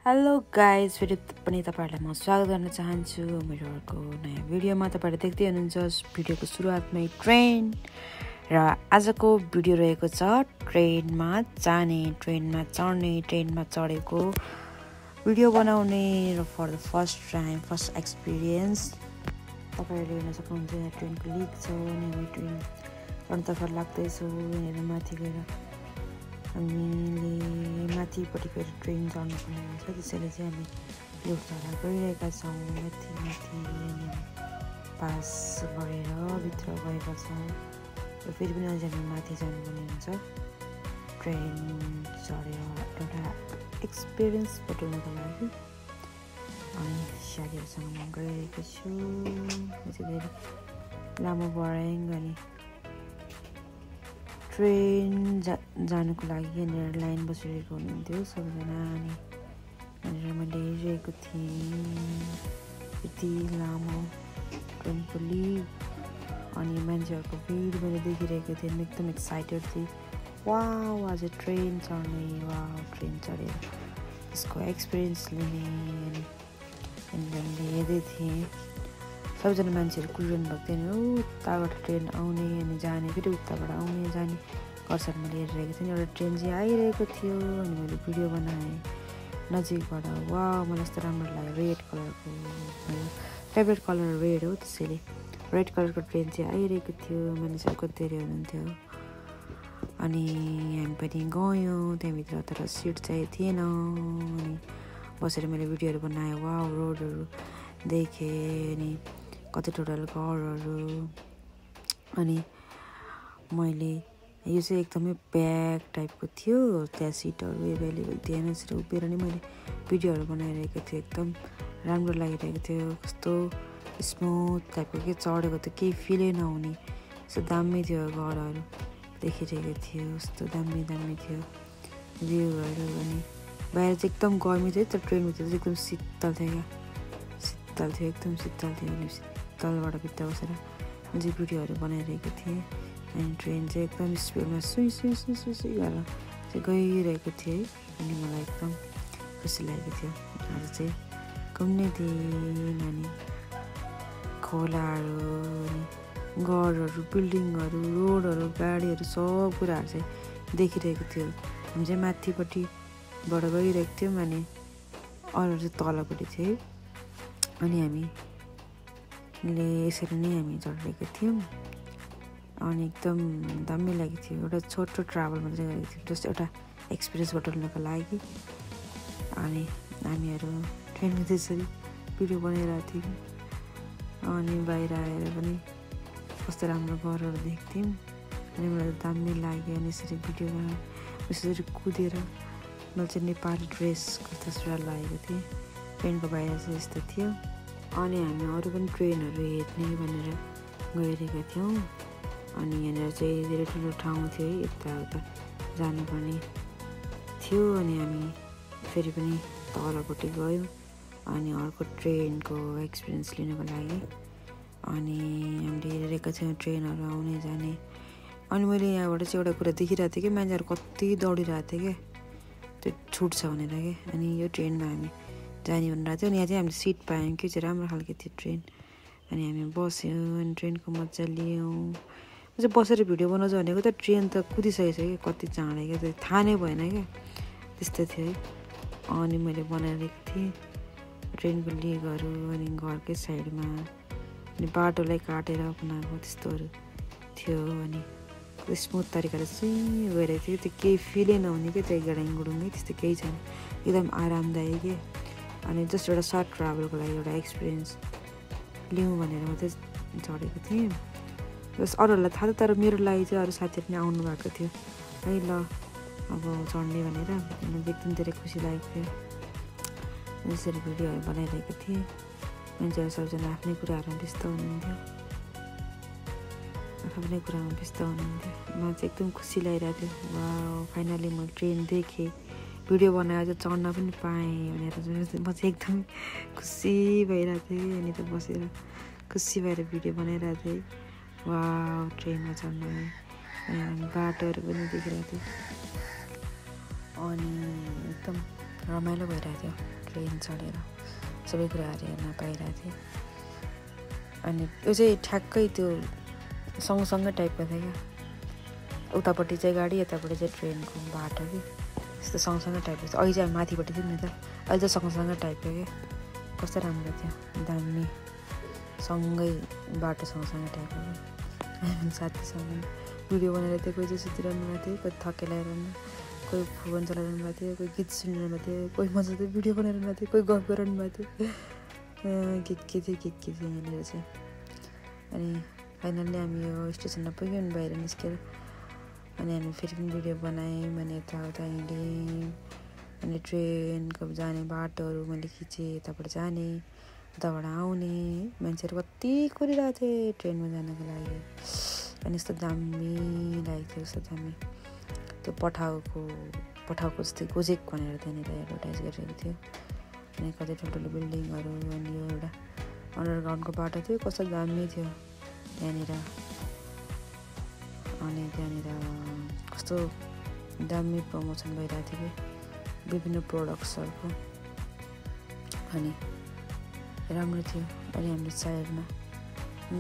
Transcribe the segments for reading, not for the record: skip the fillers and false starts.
Hello guys, फेरि पनि तपाईँहरूलाई म स्वागत गर्न चाहन्छु मेरो अर्को नयाँ भिडियोमा। तपाईँहरूले देख्दै हुनुहुन्छ भिडियोको सुरुवातमै ट्रेन, र आजको भिडियो रहेको छ ट्रेनमा जाने, ट्रेनमा चढ्ने, ट्रेनमा चढेको भिडियो बनाउने र for the first time first experience. तपाईँहरूले हेर्न सक्नुहुन्छ यहाँ ट्रेनको लिक छ अनि हामी ट्रेन चढ्नतर्फ लाग्दैछौँ। यहाँनिर माथि गएर हामीले माथिपट्टि गएर ट्रेन चढ्नुपर्ने हुन्छ, त्यसैले चाहिँ हामी लिफ्टद्वारा गइरहेका छौँ। माथि पास गरेर भित्र गएका छौँ र फेरि पनि अझै हामी माथि जानुपर्ने हुन्छ ट्रेन चढेर एउटा एक्सपिरियन्स बटुल्नको लागि। अनि साथीहरूसँग म गइरहेको छु। धेरै लामो बढाइङ अनि ट्रेन जानुको लागि यहाँनिर लाइन बसिरहेको हुनुहुन्थ्यो सबैजना। अनि यहाँनिर मैले हेरिरहेको थिएँ यति लामो ट्रेनको लिक अनि मान्छेहरूको भिड मैले देखिरहेको थिएँ। म एकदम एक्साइटेड थिएँ, वाउ आज ट्रेन चढ्ने, वाउ ट्रेन चढेर त्यसको एक्सपिरियन्स लिने। अनि मैले हेर्दै थिएँ सबैजना मान्छेहरू कुरिरहनु भएको थियो। उताबाट ट्रेन आउने अनि जाने, फेरि उताबाट आउने जाने गर्छन्। मैले हेरिरहेको थिएँ, एउटा ट्रेन चाहिँ आइरहेको थियो अनि मैले भिडियो बनाएँ नजिकबाट। वाउ मलाई यस्तो राम्रो लाग्यो, रेड कलरको, मेरो फेभरेट कलर रेड हो, त्यसैले रेड कलरको ट्रेन चाहिँ आइरहेको थियो। मानिसहरू धेरै हुनुहुन्थ्यो अनि हामी पनि गयौँ त्यहाँभित्र, तर सिट चाहिँ थिएन। अनि बसेर मैले भिडियोहरू बनाएँ, वाउ रोडहरू देखेँ अनि कति टोटल घरहरू। अनि मैले यो चाहिँ एकदमै प्याक टाइपको थियो, त्यहाँ सिटहरू एभाइलेबल थिएन। त्यसरी उभिएर नै मैले भिडियोहरू बनाइरहेको थिएँ, एकदम राम्रो लागिरहेको थियो। कस्तो स्मुथ टाइपको के चढेको थियो केही फिलै नहुने, यस्तो दामी थियो। घरहरू देखिरहेको थियो, यस्तो दामी दामी थियो भ्यूहरू। अनि बाहिर चाहिँ एकदम गर्मी थियो, तर ट्रेनभित्र चाहिँ एकदम शीतल थियो क्या, शीतल थियो, एकदम शीतल थियो। अनि शीतलबाट भित्र बसेर चाहिँ भिडियोहरू बनाइरहेको थिएँ। अनि ट्रेन चाहिँ एकदम स्पिडमा सुई सुई सुई सुई सुई गरेर चाहिँ गइरहेको थियो है। अनि मलाई एकदम खुसी लागेको थियो। आज चाहिँ घुम्ने दिन अनि खोलाहरू अनि घरहरू बिल्डिङहरू रोडहरू गाडीहरू सब कुराहरू चाहिँ देखिरहेको थियो। हामी चाहिँ माथिपट्टिबाट गइरहेको थियौँ अनि अरूहरू चाहिँ तलपट्टि थियो। अनि हामीले यसरी नै हामी चढिरहेको थियौँ अनि एकदम दामी लागेको थियो। एउटा छोटो ट्राभल मात्रै गरेको थियौँ, जस्ट एउटा एक्सपिरियन्स बटुल्नको लागि। अनि हामीहरू ट्रेनमा त्यसरी भिडियो बनाइरहेको थियौँ अनि बाहिर आएर पनि कस्तो राम्रो घरहरू देख्थ्यौँ। अनि मलाई दामी लाग्यो। अनि यसरी भिडियो बनाएर यसरी कुदेर मैले चाहिँ नेपाली ड्रेस कुर्ता सुरुवाल लागेको थिएँ। ट्रेनको बाहिर चाहिँ यस्तो थियो। अनि हामी अरू पनि ट्रेनहरू हेर्ने भनेर गइरहेका थियौँ। अनि यहाँनिर चाहिँ धेरै ठुलो ठाउँ थियो है, यताउता जानुपर्ने थियो। अनि हामी फेरि पनि तलपट्टि गयौँ अनि अर्को ट्रेनको एक्सपिरियन्स लिनको लागि। अनि हामीले हेरेका थियौँ ट्रेनहरू आउने जाने। अनि मैले यहाँबाट चाहिँ एउटा कुरा देखिरहेको थिएँ कि मान्छेहरू कति दौडिरहेको थियो क्या, त्यो छुट्छ भनेर क्या। अनि यो ट्रेनमा हामी जाने भनेर थियो। अनि यहाँ चाहिँ हामीले सिट पायौँ कि चाहिँ राम्रो खालको थियो ट्रेन। अनि हामी बस्यौँ अनि ट्रेनको मजा लियौँ। म चाहिँ बसेर भिडियो बनाउँछु भनेको त ट्रेन त कुदिसकेको छ क्या, कति चाँडै क्या, त्यो थाहा नै भएन क्या, त्यस्तो थियो है। अनि मैले बनाइरहेको थिएँ ट्रेनको लिगहरू अनि घरकै साइडमा अनि बाटोलाई काटेर बनाएको त्यस्तोहरू थियो। अनि स्मुथ तरिकाले सुई गइरहेको थियो, त्यो केही फिलै नहुने क्या, त्यो गडाङ गुडुङ्गै त्यस्तो केही छैन, एकदम आरामदायी के। अनि जस्ट एउटा सर्ट ट्राभलको लागि एउटा एक्सपिरियन्स लिउँ भनेर मात्रै चढेको थिएँ। जस अरूहरूलाई थाहा थियो, तर मेरो लागि चाहिँ अरू साथीहरू नै आउनु भएको थियो है, ल अब चढ्ने भनेर। मलाई एकदम धेरै खुसी लागेको थियो। यसरी भिडियोहरू बनाइरहेको थिएँ। मान्छेहरू सबैजना आफ्नै कुराहरूमा व्यस्त हुनुहुन्थ्यो, आफ्नै कुरामा व्यस्त हुनुहुन्थ्यो। मलाई चाहिँ एकदम खुसी लागिरहेको थियो, वाउ फाइनली म ट्रेन देखेँ, भिडियो बनाएर चाहिँ चढ्न पनि पाएँ भनेर म चाहिँ एकदम खुसी भइरहेको थिएँ। अनि त बसेर खुसी भएर भिडियो बनाइरहेको थिएँ, वाउ ट्रेनमा चढ्न बाटोहरू पनि देखिरहेको थियो। अनि एकदम रमाइलो भइरहेको थियो ट्रेन चढेर सबै कुराहरू हेर्न पाइरहेको थिएँ। अनि यो चाहिँ ठ्याक्कै त्यो सँगसँगै टाइपको थियो क्या, उतापट्टि चाहिँ गाडी यतापट्टि चाहिँ ट्रेनको बाटो कि यस्तो सँगसँगै टाइपको थियो। अहिले चाहिँ माथिपट्टि थियो नि त, अहिले चाहिँ सँगसँगै टाइपको क्या, कस्तो राम्रो थियो, दामी सँगै बाटो सँगसँगै टाइपको क्या। साथीसँग भिडियो बनाएर थियो, कोही चाहिँ सुतिरहनु भएको थियो, कोही थकेलाइरहनु, कोही फोन चलाइरहनु भएको थियो, कोही गीत सुनिरहनु भएको थियो, कोही मजाले भिडियो बनाइरहनु भएको थियो, कोही गफ गरिरहनु भएको थियो, के थियो यहाँनिर चाहिँ। अनि फाइनल्ली हामी यो स्टेसनमा पुग्यौँ, बाहिर निस्केर अनि हामी फेरि पनि भिडियो बनायौँ। अनि यताउता हिँड्यौँ, अनि ट्रेनको जाने बाटोहरू मैले खिचेँ, यताबाट जाने उताबाट आउने, मान्छेहरू कति कुरिरहेको थिए ट्रेनमा जानको लागि। अनि यस्तो दामी लागेको थियो, यस्तो दामी त्यो पठाउको जस्तै गोजेक भनेर त्यहाँनिर एडभर्टाइज गरिरहेको थियो। अनि कति ठुल्ठुलो बिल्डिङहरू, अनि यो एउटा अन्डरग्राउन्डको बाटो थियो, कस्तो दामी थियो त्यहाँनिर। अनि त्यहाँनिर कस्तो दामी प्रमोसन भइरहेको थियो कि विभिन्न प्रोडक्ट्सहरूको, अनि राम्रो थियो। अनि हामीले साइडमा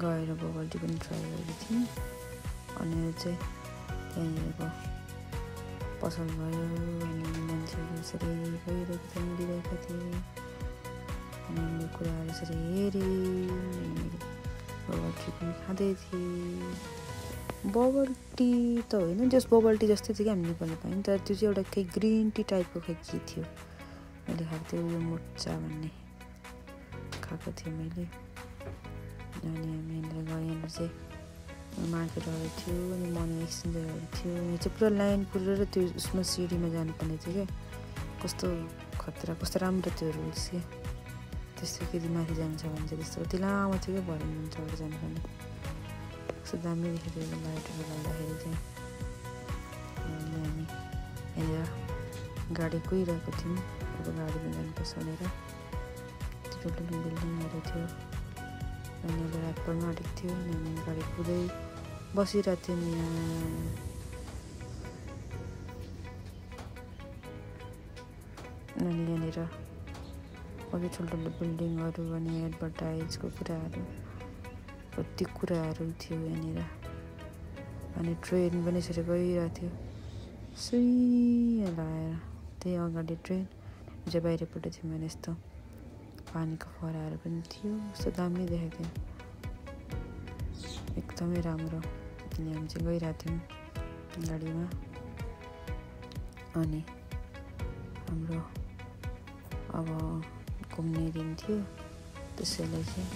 गएर बबल टी पनि ट्राई गरेको थियौँ। अनि यो चाहिँ त्यहाँनिरको पसल भयो, अनि मान्छेहरू यसरी गइरहेको थियो, मिलिरहेको थिए। अनि हामीले कुराहरू यसरी हेऱ्यौँ, अनि बबल टी पनि खाँदै थिएँ। बबल टी त होइन, जस बबल टी जस्तै थियो कि हामी नेपालमा पायौँ, तर त्यो चाहिँ एउटा खै ग्रिन टी टाइपको खै के थियो, मैले खाएको थिएँ उयो मोर्चा भन्ने खाएको थिएँ मैले। अनि हामी यहाँनिर गयौँ, यहाँनिर चाहिँ मार्केटहरू थियो, अनि मनी एक्सचेन्जरहरू थियो। यहाँ चाहिँ पुरा लाइन पुरेर त्यो उसमा सिडीमा जानुपर्ने थियो क्या, कस्तो खतरा, कस्तो राम्रो त्यो रुल्स क्या। त्यस्तो यदि माथि जान्छ भने चाहिँ त्यस्तो कति लामो थियो क्या, भरे मन्त्रबाट जानुपर्ने, कस्तो दामी देखेको थियो लाइटहरू लाउँदाखेरि चाहिँ। अनि हामी यहाँनिर गाडी कुहिरहेको थियौँ, अब गाडीमा जानुपर्छ भनेर। ठुल्ठुलो बिल्डिङहरू थियो, अनि अब रात पर्न आँटेको थियो, अनि हामी गाडी कुदै बसिरहेको थियौँ यहाँ। अनि यहाँनिर कति ठुल्ठुलो बिल्डिङहरू, अनि एडभर्टाइजको कुराहरू, कति कुराहरू थियो यहाँनिर। अनि ट्रेन पनि यसरी गइरहेको थियो सुई लगाएर, त्यही अगाडि ट्रेन जो बाहिरपट्टि थियो भने यस्तो पानीको फराहरू पनि थियो, यस्तो दामी देखेको थियो, एकदमै राम्रो। अनि हामी चाहिँ गइरहेको थियौँ गाडीमा। अनि हाम्रो अब घुम्ने दिन थियो, त्यसैले चाहिँ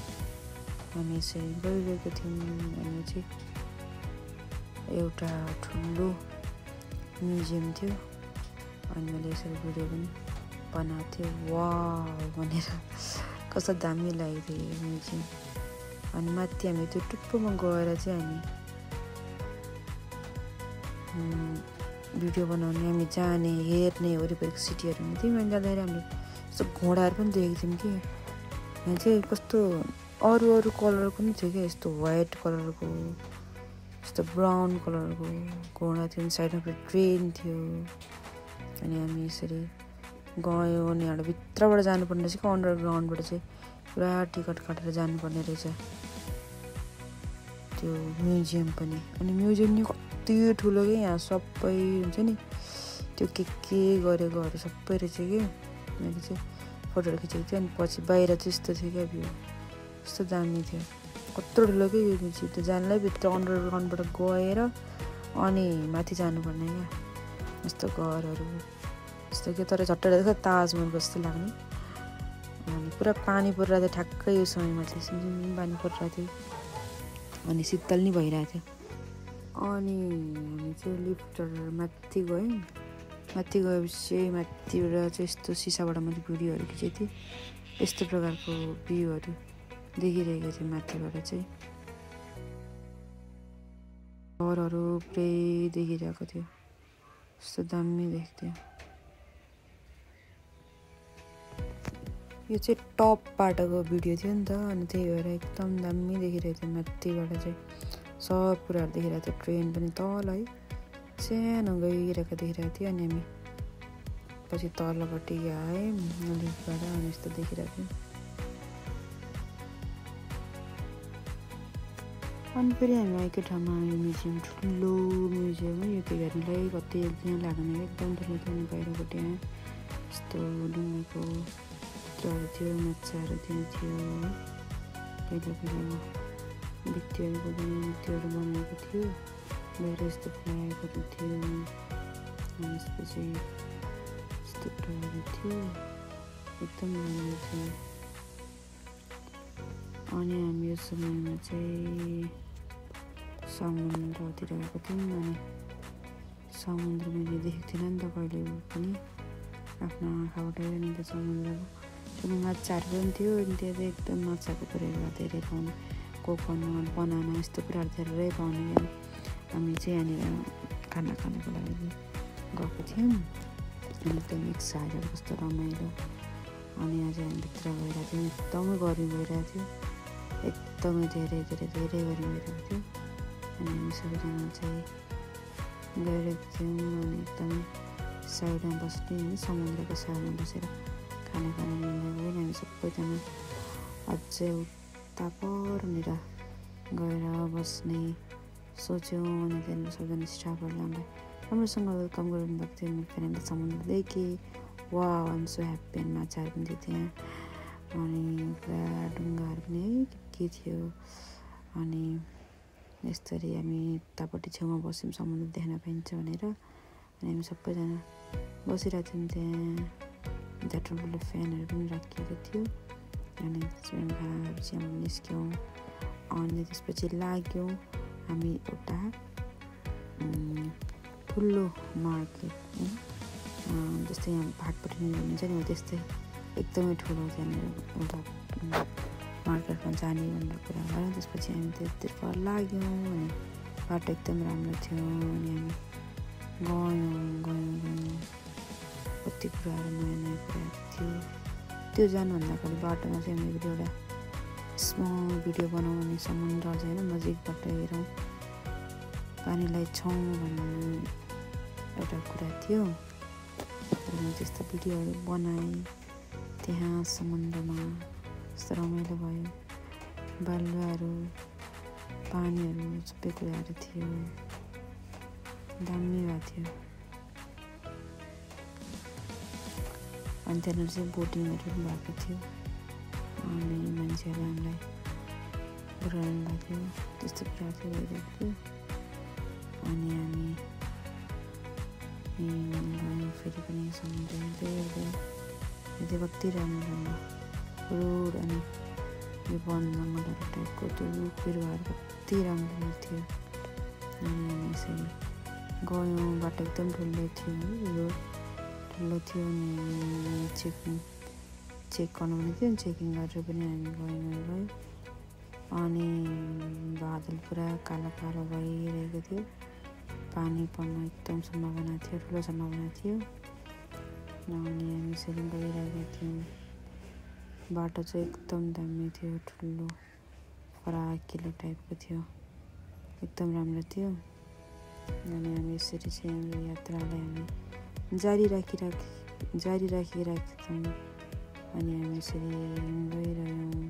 हामी यसरी गइरहेको थियौँ। अनि चाहिँ एउटा ठुलो म्युजियम थियो, अनि मैले यसरी भिडियो पनि बनाएको थिएँ, वाउ भनेर, कस्तो दामी लागेको थियो यो म्युजियम। अनि माथि हामी त्यो टुप्पोमा गएर चाहिँ हामी भिडियो बनाउने, हामी जाने, हेर्ने वरिपरिको सिटीहरू हुने थियो। हामी जाँदाखेरि हामीले यस्तो घोडाहरू पनि देखेको थियौँ कि, यहाँ चाहिँ कस्तो अरू कलरको पनि थियो क्या, यस्तो वाइट कलरको, यस्तो ब्राउन कलरको घोडा थियो। साइडमा फेरि ट्रेन थियो। अनि हामी यसरी गयौँ, अनि हाम्रो भित्रबाट जानुपर्ने रहेछ कि अन्डरग्राउन्डबाट चाहिँ पुरा टिकट काटेर जानुपर्ने रहेछ त्यो म्युजियम पनि। अनि म्युजियम नि कति ठुलो कि, यहाँ सबै हुन्छ नि त्यो के गरेकोहरू सबै रहेछ कि। मैले चाहिँ फोटोहरू खिचेको थिएँ, अनि पछि बाहिर चाहिँ यस्तो थियो क्या भ्यू, यस्तो दामी थियो, कत्रो ठुलो कि यो म्युजियम। त्यो जानलाई भित्र अन्डरग्राउन्डबाट गएर अनि माथि जानुपर्ने क्या, यस्तो घरहरू यस्तो के, तर झट्ट देख्दा ताजमहलको जस्तो लाग्ने। अनि पुरा पानी परिरहेको थियो ठ्याक्कै यो समयमा चाहिँ, सिमसिम पानी परिरहेको थियो, अनि शीतल नि भइरहेको थियो। अनि हामी चाहिँ लिफ्टहरू माथि गयौँ। माथि गएपछि माथिबाट चाहिँ यस्तो सिसाबाट मैले भिडियोहरू खिचेको थिएँ, यस्तो प्रकारको भ्यूहरू देखिरहेको थियो माथिबाट चाहिँ। घरहरू पुरै देखिरहेको थियो, यस्तो दामी देखेको थियो। यो चाहिँ टप बाटोको भिडियो थियो नि त, अनि त्यही भएर एकदम दामी देखिरहेको थियो। माथिबाट चाहिँ सब कुराहरू देखिरहेको थियो, ट्रेन पनि तल है सानो गइरहेको देखिरहेको थियो। अनि हामी पछि तलपट्टि है लिफ्टबाट अनि यस्तो देखिरहेको थियो। अनि फेरि हामी आएको ठाउँमा यो म्युजियम ठुलो म्युजियम हो। यो चाहिँ हेर्नुलाई कति यहाँ लाग्ने एकदम ठुलो थियो। बाहिरपट्टि यस्तो ढुङ्गाको चित्रहरू थियो, माछाहरू त्यहाँ थियो। पहिला पहिलामा भित्तीहरू बनाएको थियो। बाहिर यस्तो फ्ल्यागहरू थियो। अनि यसपछि यस्तो कुराहरू थियो, एकदम राम्रो थियो। अनि हामी यो समयमा चाहिँ समुद्रतिर गएको थियौँ। अनि समुद्र मैले देखेको थिइनँ नि त कहिले पनि आफ्नो आँखाबाट। अनि त्यो समुद्रको छेउमा माछाहरू पनि थियो। अनि त्यहाँ चाहिँ एकदम माछाको कुराहरू धेरै पाउने, कोकोनट, बनाना यस्तो कुराहरू धेरै पाउने। हामी चाहिँ यहाँनिर खाना खानको लागि गएको थियौँ। अनि एकदम एक्साइटेड, कस्तो रमाइलो। अनि आज हामी भित्र गइरहेको थियौँ, एकदमै गर्मी भइरहेको थियो। एकदमै धेरै गर्मी भइरहेको थियो। अनि हामी सबैजना चाहिँ गइरहेको थियौँ। अनि एकदमै साइडमा बस्ने होइन, समुद्रको साइडमा बसेर खाना निर्णय गऱ्यौँ। हामी सबैजना अझै उता परनिर गएर बस्ने सोच्यौँ। अनि त्यहाँनिर सबैजना स्टाफहरूले हामीलाई राम्रोसँग वेलकम गरिदिनु भएको थियो। किनभने समुद्र देखेँ, वा आइम सो ह्याप्पी। अनि माछाहरू पनि थियो त्यहाँ। अनि पुरा ढुङ्गाहरू पनि है के थियो। अनि यस्तरी हामी उतापट्टि छेउमा बस्यौँ, समुद्र देख्न पाइन्छ भनेर। अनि हामी सबैजना बसिरहेको थियौँ त्यहाँ ठुल्ठुलो फ्यानहरू पनि राखिएको थियो। अनि त्यसमा खाएपछि हामी निस्क्यौँ। अनि त्यसपछि लाग्यौँ हामी एउटा ठुलो मार्केट, जस्तै यहाँ भाटपट्टि हुन्छ नि, त्यस्तै एकदमै ठुलो त्यहाँनिर एउटा मार्केटमा जाने भनेर कुरा गऱ्यौँ। त्यसपछि हामी त्यतिर लाग्यौँ। अनि बाटो एकदम राम्रो थियो। अनि हामी गयौँ कति कुराहरू नयाँ कुराहरू थियो। त्यो जानुभन्दा अगाडि बाटोमा चाहिँ हामीले एउटा स्मल भिडियो बनाउँ अनि समुद्र चाहिँ होइन नजिकबाट हेरौँ, पानीलाई छौँ भन्ने एउटा कुरा थियो। त्यस्तो भिडियोहरू बनाएँ त्यहाँ समुद्रमा। यस्तो रमाइलो भयो। बालुवाहरू, पानीहरू सबै कुराहरू थियो, दामी भएको थियो। अनि त्यहाँनिर चाहिँ बोटिङहरू पनि भएको थियो। अनि मान्छेहरूले हामीलाई घुराउनु भएको थियो, त्यस्तो कुराहरू चाहिँ भइरहेको थियो। अनि हामी फेरि पनि समुद्र हेर्दै कति राम्रो रोड। अनि यो वन जङ्गलहरू टाइपको त्यो रुख बिरुवाहरू कति राम्रो थियो। अनि हामी यसरी गयौँ। बाटो एकदम ठुलो थियो, रोड ठुलो थियो। अनि हामी चेक गर्नु पनि थियो। चेकिङ गरेर पनि हामी गयौँ। अनि बादल पुरा कालो कालो भइरहेको थियो। पानी पर्न एकदम सम्भावना थियो, ठुलो सम्भावना थियो। अनि हामी यसरी गइरहेका थियौँ। बाटो चाहिँ एकदम दामी थियो, ठुलो फराकिलो टाइपको थियो, एकदम राम्रो थियो। अनि हामी यसरी चाहिँ हाम्रो यात्रालाई हामी जारी राखिरहेका थियौँ। अनि हामी यसरी गइरह्यौँ।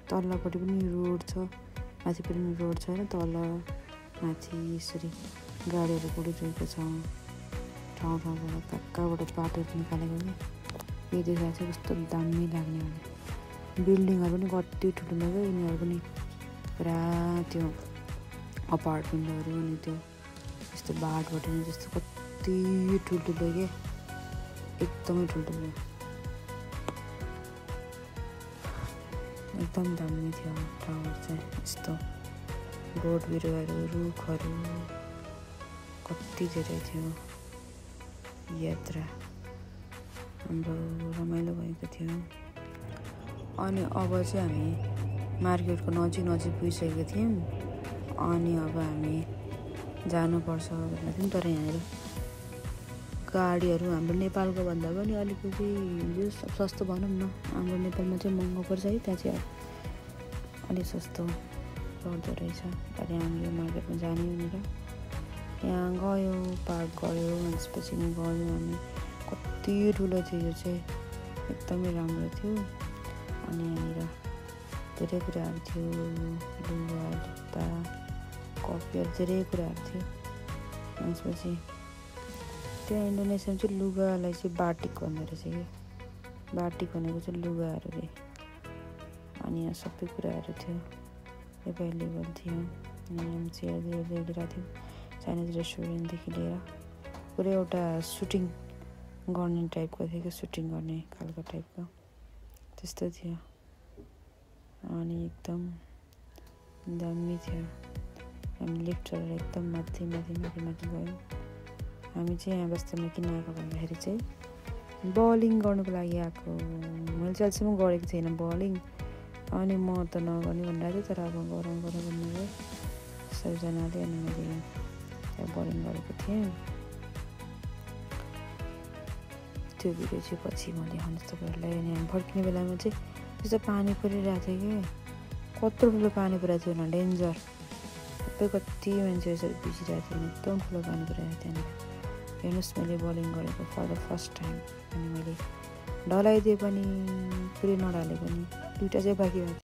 तल्लोपट्टि पनि रोड छ, माथि पनि रोड छ होइन, तल माथि यसरी गाडीहरू कुदिरहेको छ। ठाउँबाट कहाँबाट बाटोहरू निकालेको कि यो देखेर चाहिँ कस्तो दामी लाग्ने भने बिल्डिङहरू पनि कति ठुल्ठुलो क्या। यिनीहरू पनि पुरा त्यो अपार्टमेन्टहरू। अनि त्यो यस्तो बाटोबाट नि जस्तो कति ठुल्ठुलो क्या, एकदमै ठुल्ठुलो, एकदम दामी थियो ठाउँहरू चाहिँ। यस्तो बोट बिरुवाहरू, रुखहरू कति धेरै थियो। यात्रा हाम्रो रमाइलो भएको थियो। अनि अब चाहिँ हामी मार्केटको नजिक पुगिसकेको थियौँ। अनि अब हामी जानुपर्छ भनेको थियौँ। तर यहाँनिर गाडीहरू हाम्रो नेपालको भन्दा पनि अलिकति जो सस्तो भनौँ न, हाम्रो नेपालमा चाहिँ महँगो पर्छ है, त्यहाँ चाहिँ अलिक सस्तो पर्दो रहेछ। तर हामी यो मार्केटमा जाने भनेर यहाँ गयौँ, पार्क गयौँ। त्यसपछि गयौँ हामी, कति कति ठुलो थियो यो चाहिँ, एकदमै राम्रो थियो। अनि यहाँनिर धेरै कुराहरू थियो, लुगा जुत्ता कफीहरू धेरै कुराहरू थियो। त्यसपछि त्यहाँ इन्डोनेसियामा चाहिँ लुगालाई चाहिँ बाटिक भन्दो रहेछ कि, बाटिक भनेको चाहिँ लुगाहरू रे। अनि यहाँ सबै कुराहरू थियो, एभाइलेबल थियो। अनि हामी चेयरहरू लिइरहेको थियौँ, चाइनिज रेस्टुरेन्टदेखि लिएर पुरै एउटा सुटिङ गर्ने टाइपको थियो कि, सुटिङ गर्ने खालको टाइपको त्यस्तो थियो। अनि एकदम दामी थियो। हामी लिफ्ट चढेर एकदम माथि गयौँ। हामी चाहिँ यहाँ वास्तवमा किन आएको भन्दाखेरि चाहिँ बलिङ गर्नुको लागि आएको। मैले चाहिँ अहिलेसम्म गरेको थिएन बलिङ, अनि म त नगर्ने भनिरहेको थिएँ, तर अब गरौँ भन्नुभयो सबैजनाले। अनि मैले त्यहाँ बलिङ गरेको थिएँ। त्यो भिडियो चाहिँ पछि म देखाउँछु तपाईँहरूलाई। अनि हामी फर्किने बेलामा चाहिँ त्यस्तो पानी परिरहेको थियो कि, कत्रो ठुलो पानी परिरहेको थियो होइन, डेन्जर। सबै कति मान्छेहरू भिजिरहेको थियो, एकदम ठुलो पानी परिरहेको थियो। त्यहाँनिर हेर्नुहोस्, मैले बलिङ गरेको फर द फर्स्ट टाइम। अनि मैले ढलाइदिएँ पनि, पुरै नढाले पनि, दुइटा चाहिँ बाँकी भएको थियो।